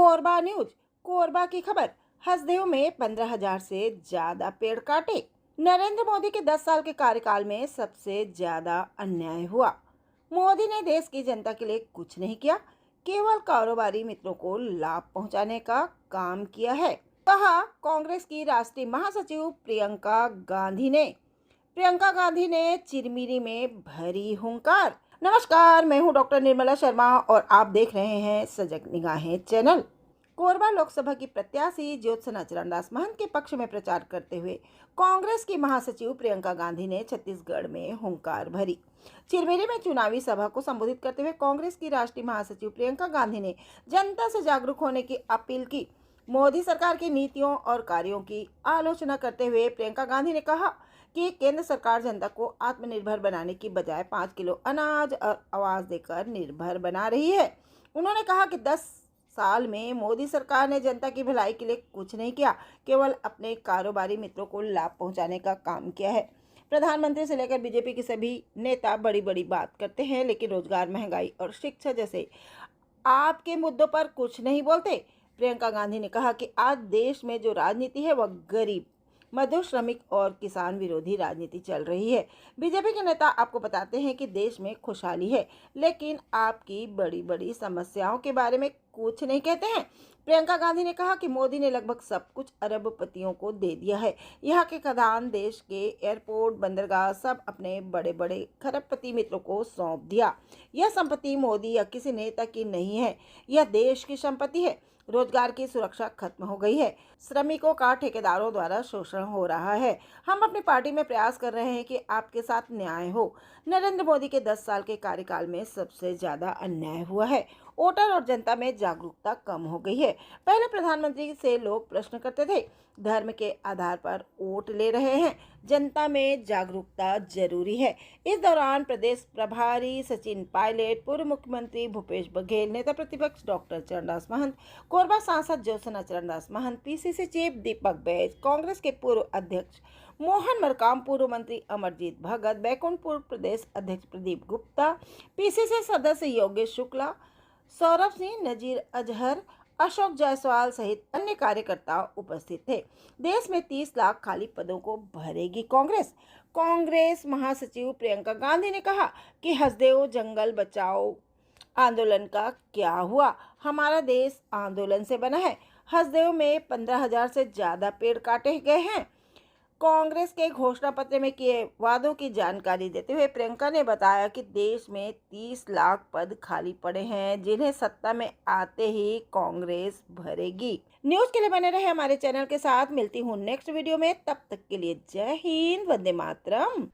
Korba news. Korba की खबर। हसदेव में 15,000 से ज्यादा पेड़ काटे। नरेंद्र मोदी के 10 साल के कार्यकाल में सबसे ज्यादा अन्याय हुआ। मोदी ने देश की जनता के लिए कुछ नहीं किया, केवल कारोबारी मित्रों को लाभ पहुंचाने का काम किया है, कहा कांग्रेस की राष्ट्रीय महासचिव प्रियंका गांधी ने चिरमिरी में भरी हुंकार। नमस्कार, मैं हूं डॉक्टर निर्मला शर्मा और आप देख रहे हैं सजग निगाहें चैनल। कोरबा लोकसभा की प्रत्याशी ज्योत्सना चरणदास महंत के पक्ष में प्रचार करते हुए कांग्रेस की महासचिव प्रियंका गांधी ने छत्तीसगढ़ में हुंकार भरी। चिरमिरी में चुनावी सभा को संबोधित करते हुए कांग्रेस की राष्ट्रीय महासचिव प्रियंका गांधी ने जनता से जागरूक होने की अपील की। मोदी सरकार की नीतियों और कार्यों की आलोचना करते हुए प्रियंका गांधी ने कहा कि केंद्र सरकार जनता को आत्मनिर्भर बनाने की बजाय 5 किलो अनाज और आवाज देकर निर्भर बना रही है। उन्होंने कहा कि 10 साल में मोदी सरकार ने जनता की भलाई के लिए कुछ नहीं किया, केवल अपने कारोबारी मित्रों को लाभ पहुंचाने का काम किया है। प्रधानमंत्री से लेकर बीजेपी के सभी नेता बड़ी बड़ी बात करते हैं, लेकिन रोजगार, महंगाई और शिक्षा जैसे आपके मुद्दों पर कुछ नहीं बोलते। प्रियंका गांधी ने कहा कि आज देश में जो राजनीति है वह गरीब, मजदूर, श्रमिक और किसान विरोधी राजनीति चल रही है। बीजेपी के नेता आपको बताते हैं कि देश में खुशहाली है, लेकिन आपकी बड़ी बड़ी समस्याओं के बारे में कुछ नहीं कहते हैं। प्रियंका गांधी ने कहा कि मोदी ने लगभग सब कुछ अरबपतियों को दे दिया है। यहाँ के खदान, देश के एयरपोर्ट, बंदरगाह सब अपने बड़े बड़े खरबपति मित्रों को सौंप दिया। यह संपत्ति मोदी या किसी नेता की नहीं है, यह देश की संपत्ति है। रोजगार की सुरक्षा खत्म हो गई है, श्रमिकों का ठेकेदारों द्वारा शोषण हो रहा है। हम अपनी पार्टी में प्रयास कर रहे हैं कि आपके साथ न्याय हो। नरेंद्र मोदी के 10 साल के कार्यकाल में सबसे ज्यादा अन्याय हुआ है। वोटर और जनता में जागरूकता कम हो गई है। पहले प्रधानमंत्री से लोग प्रश्न करते थे, धर्म के आधार पर वोट ले रहे हैं। जनता में जागरूकता जरूरी है। इस दौरान प्रदेश प्रभारी सचिन पायलट, पूर्व मुख्यमंत्री भूपेश बघेल, नेता प्रतिपक्ष डॉक्टर चरणदास महंत, कोरबा सांसद ज्योत्सना चरणदास महंत, पीसीसी चीफ दीपक बैज, कांग्रेस के पूर्व अध्यक्ष मोहन मरकाम, पूर्व मंत्री अमरजीत भगत, बैकुंठपुर प्रदेश अध्यक्ष प्रदीप गुप्ता, पीसीसी सदस्य योगेश शुक्ला, सौरभ सिंह, नजीर अजहर, अशोक जायसवाल सहित अन्य कार्यकर्ता उपस्थित थे। देश में 30 लाख खाली पदों को भरेगी कांग्रेस महासचिव प्रियंका गांधी ने कहा कि हसदेव जंगल बचाओ आंदोलन का क्या हुआ। हमारा देश आंदोलन से बना है। हसदेव में 15,000 से ज्यादा पेड़ काटे गए हैं। कांग्रेस के घोषणा पत्र में किए वादों की जानकारी देते हुए प्रियंका ने बताया कि देश में 30 लाख पद खाली पड़े हैं, जिन्हें सत्ता में आते ही कांग्रेस भरेगी। न्यूज के लिए बने रहे हमारे चैनल के साथ। मिलती हूँ नेक्स्ट वीडियो में, तब तक के लिए जय हिंद, वंदे मातरम।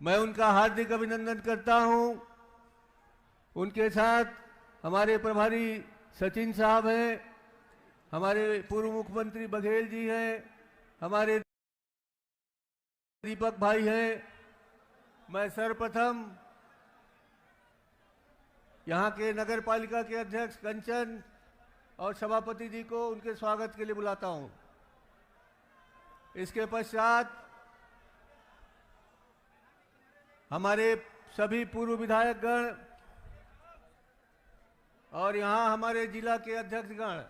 मैं उनका हार्दिक अभिनंदन करता हूँ। उनके साथ हमारे प्रभारी सचिन साहब हैं, हमारे पूर्व मुख्यमंत्री बघेल जी हैं, हमारे दीपक भाई हैं। मैं सर्वप्रथम यहाँ के नगर पालिका के अध्यक्ष कंचन और सभापति जी को उनके स्वागत के लिए बुलाता हूँ। इसके पश्चात हमारे सभी पूर्व विधायकगण और यहाँ हमारे जिला के अध्यक्षगण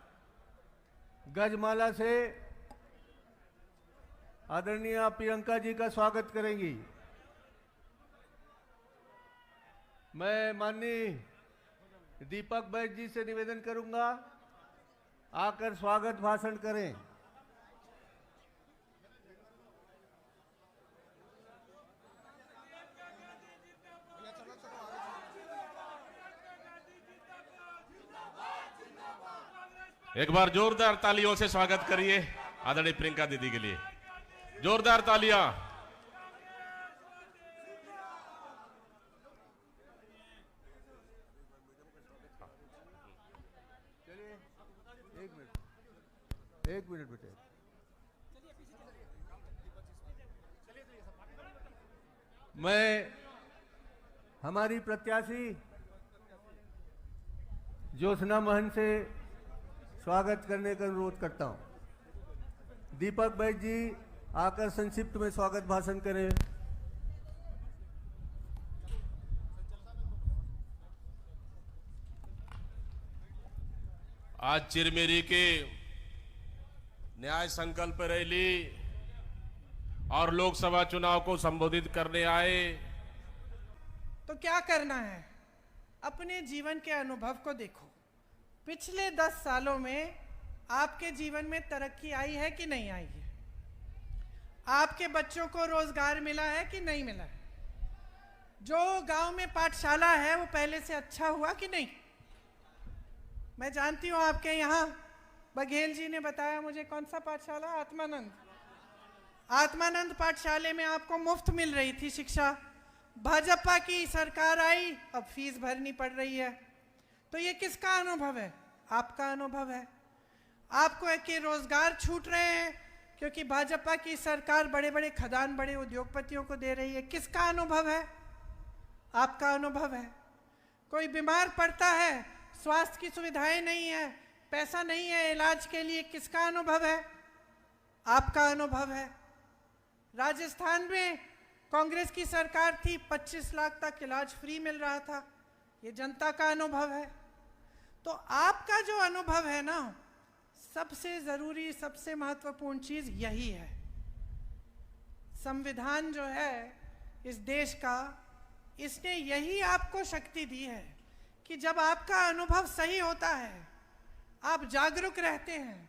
गजमाला से आदरणीय प्रियंका जी का स्वागत करेंगी। मैं माननीय दीपक बैज जी से निवेदन करूंगा, आकर स्वागत भाषण करें। एक बार जोरदार तालियों से स्वागत करिए आदरणीय प्रियंका दीदी के लिए। जोरदार तालियां। चलिए एक मिनट बेटे। मैं हमारी प्रत्याशी ज्योत्सना महंत से स्वागत करने का अनुरोध करता हूं। दीपक बैज जी आकर संक्षिप्त में स्वागत भाषण करें। आज चिरमिरी के न्याय संकल्प रैली और लोकसभा चुनाव को संबोधित करने आए। तो क्या करना है? अपने जीवन के अनुभव को देखो। पिछले 10 सालों में आपके जीवन में तरक्की आई है कि नहीं आई है? आपके बच्चों को रोजगार मिला है कि नहीं मिला है? जो गांव में पाठशाला है वो पहले से अच्छा हुआ कि नहीं? मैं जानती हूँ आपके यहाँ बघेल जी ने बताया मुझे, कौन सा पाठशाला? आत्मानंद पाठशाले में आपको मुफ्त मिल रही थी शिक्षा। भाजपा की सरकार आई, अब फीस भरनी पड़ रही है। तो ये किसका अनुभव है? आपका अनुभव है। आपको के रोजगार छूट रहे हैं क्योंकि भाजपा की सरकार बड़े बड़े खदान, बड़े उद्योगपतियों को दे रही है। किसका अनुभव है? आपका अनुभव है। कोई बीमार पड़ता है, स्वास्थ्य की सुविधाएं नहीं है, पैसा नहीं है इलाज के लिए, किसका अनुभव है? आपका अनुभव है। राजस्थान में कांग्रेस की सरकार थी, 25 लाख तक इलाज फ्री मिल रहा था, ये जनता का अनुभव है। तो आपका जो अनुभव है ना, सबसे जरूरी, सबसे महत्वपूर्ण चीज यही है। संविधान जो है इस देश का, इसने यही आपको शक्ति दी है कि जब आपका अनुभव सही होता है, आप जागरूक रहते हैं,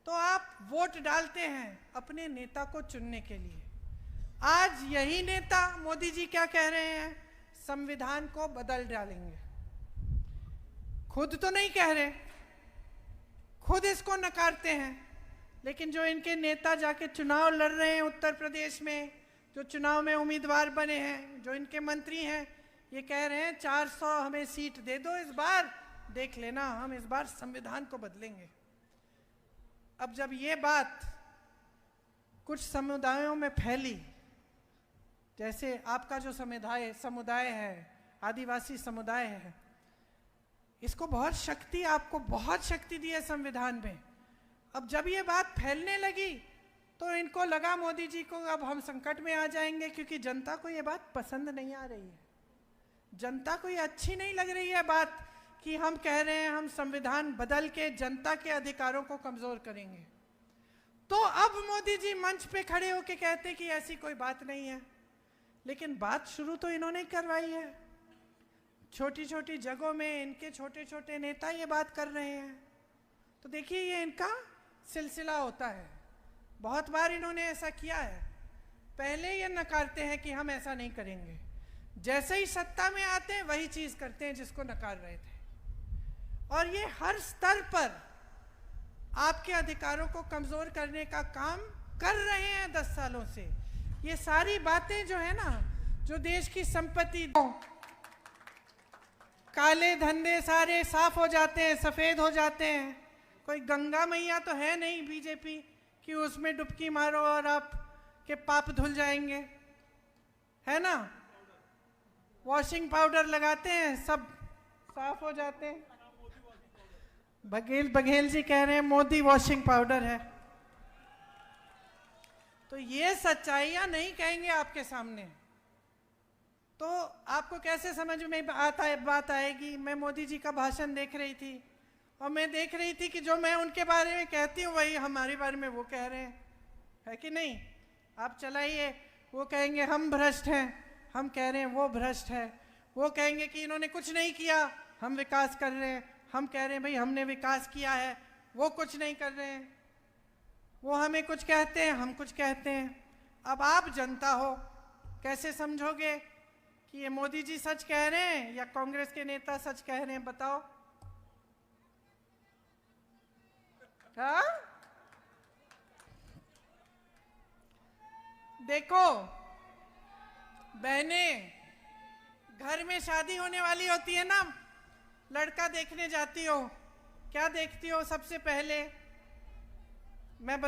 तो आप वोट डालते हैं अपने नेता को चुनने के लिए। आज यही नेता मोदी जी क्या कह रहे हैं? संविधान को बदल डालेंगे। खुद तो नहीं कह रहे, खुद इसको नकारते हैं, लेकिन जो इनके नेता जाके चुनाव लड़ रहे हैं उत्तर प्रदेश में, जो चुनाव में उम्मीदवार बने हैं, जो इनके मंत्री हैं, ये कह रहे हैं 400 हमें सीट दे दो इस बार, देख लेना हम इस बार संविधान को बदलेंगे। अब जब ये बात कुछ समुदायों में फैली, जैसे आपका जो समुदाय है, आदिवासी समुदाय है, इसको बहुत शक्ति, आपको बहुत शक्ति दी है संविधान में। अब जब ये बात फैलने लगी तो इनको लगा मोदी जी को अब हम संकट में आ जाएंगे, क्योंकि जनता को ये बात पसंद नहीं आ रही है। जनता को ये अच्छी नहीं लग रही है बात कि हम कह रहे हैं हम संविधान बदल के जनता के अधिकारों को कमजोर करेंगे। तो अब मोदी जी मंच पे खड़े होके कहते कि ऐसी कोई बात नहीं है, लेकिन बात शुरू तो इन्होंने करवाई है। छोटी छोटी जगहों में इनके छोटे छोटे नेता ये बात कर रहे हैं। तो देखिए, ये इनका सिलसिला होता है। बहुत बार इन्होंने ऐसा किया है। पहले ये नकारते हैं कि हम ऐसा नहीं करेंगे, जैसे ही सत्ता में आते हैं वही चीज करते हैं जिसको नकार रहे थे। और ये हर स्तर पर आपके अधिकारों को कमजोर करने का काम कर रहे हैं 10 सालों से। ये सारी बातें जो है ना, जो देश की संपत्ति, काले धंधे सारे साफ हो जाते हैं, सफेद हो जाते हैं। कोई गंगा मैया तो है नहीं बीजेपी कि उसमें डुबकी मारो और आप के पाप धुल जाएंगे, है ना? वॉशिंग पाउडर लगाते हैं, सब साफ हो जाते हैं। बघेल जी कह रहे हैं मोदी वॉशिंग पाउडर है। तो ये सच्चाइयां नहीं कहेंगे आपके सामने, तो आपको कैसे समझ में बात आएगी? मैं मोदी जी का भाषण देख रही थी और मैं देख रही थी कि जो मैं उनके बारे में कहती हूँ वही हमारे बारे में वो कह रहे हैं, है कि नहीं? आप चलाइए, वो कहेंगे हम भ्रष्ट हैं, हम कह रहे हैं वो भ्रष्ट है। वो कहेंगे कि इन्होंने कुछ नहीं किया, हम विकास कर रहे हैं, हम कह रहे हैं भाई हमने विकास किया है, वो कुछ नहीं कर रहे हैं। वो हमें कुछ कहते हैं, हम कुछ कहते हैं। अब आप जनता हो, कैसे समझोगे कि ये मोदी जी सच कह रहे हैं या कांग्रेस के नेता सच कह रहे हैं? बताओ। हाँ? देखो बहनें, घर में शादी होने वाली होती है ना, लड़का देखने जाती हो, क्या देखती हो सबसे पहले? मैं